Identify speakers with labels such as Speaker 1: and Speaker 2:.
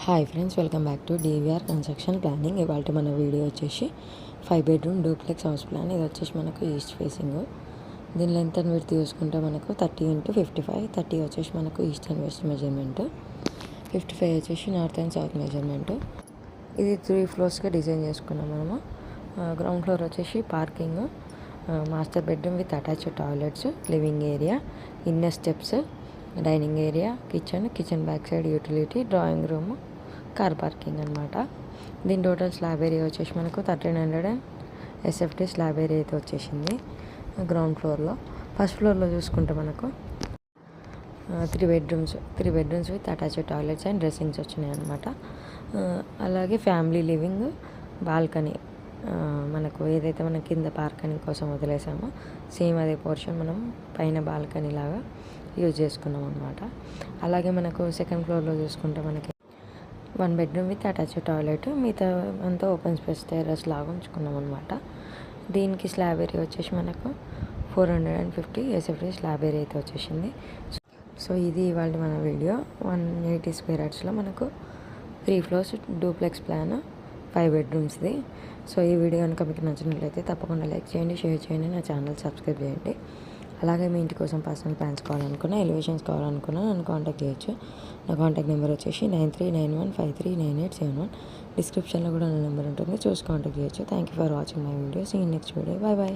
Speaker 1: Hi friends, welcome back to DVR construction planning. ఇవాళ మన video వచ్చేసి 5 బెడ్రూమ్ డూప్లెక్స్ హౌస్ ప్లాన్. ఇది వచ్చేసి మనకు ఈస్ట్ ఫేసింగ్. దీని లెంత్ అండ్ విడ్త్ చూసుకుంటే మనకు 30 × 55. 30 వచ్చేసి మనకు ఈస్ట్ అండ్ వెస్ట్ మెజర్మెంట్, 55 వచ్చేసి నార్త్ అండ్ సౌత్ మెజర్మెంట్. ఇది 3 ఫ్లోర్స్గా డిజైన్ చేసుకున్నాం మనము. గ్రౌండ్ ఫ్లోర్ వచ్చేసి parking, master bedroom with attached toilets, living area, inner steps, dining area, kitchen back side utility, drawing room, car parking అనమాట. దీని total slab area వచ్చేసి మనకు 1300 SFT slab area అయితే వచ్చేసింది గ్రౌండ్ ఫ్లోర్లో. ఫస్ట్ ఫ్లోర్లో చూసుకుంటే మనకు 3 bedrooms with attached toilets and dressings వచ్చినాయి అనమాట. అలాగే ఫ్యామిలీ లివింగ్, బాల్కనీ, మనకు ఏదైతే మనం కింద పార్కింగ్ కోసం వదిలేసామో సేమ్ అదే పోర్షన్ మనం పైన బాల్కనీ లాగా యూజ్ చేసుకున్నాం అనమాట. అలాగే మనకు సెకండ్ ఫ్లోర్లో చూసుకుంటే మనకి 1 బెడ్రూమ్ విత్ అటాచ్డ్ టాయిలెట్, మిగతా అంతా ఓపెన్ స్పేస్ టెర్రస్ లాగా ఉంచుకున్నాం అనమాట. దీనికి స్లాబ్ ఏరియా వచ్చేసి మనకు 450 SFT స్లాబ్ ఏరియా అయితే వచ్చేసింది. సో ఇది ఇవాళ మన వీడియో. 180 స్క్వేర్ యార్డ్స్లో మనకు 3 ఫ్లోర్స్ డూప్లెక్స్ ప్లాన్, 5 బెడ్రూమ్స్ది. సో ఈ వీడియో కనుక మీకు నచ్చినట్లయితే తప్పకుండా లైక్ చేయండి, షేర్ చేయండి, నా ఛానల్ సబ్స్క్రైబ్ చేయండి. అలాగే మీ ఇంటి కోసం పర్సనల్ ప్లాన్స్ కావాలనుకున్నా, ఎలివేషన్స్ కావాలనుకున్నా నన్ను కాంటాక్ట్ చేయొచ్చు. నా కాంటాక్ట్ నెంబర్ వచ్చేసి 9391539871. డిస్క్రిప్షన్లో కూడా నా నెంబర్ ఉంటుంది, చూసి కాంటాక్ట్ చేయొచ్చు. Thank you for watching my video. See you next video. Bye bye.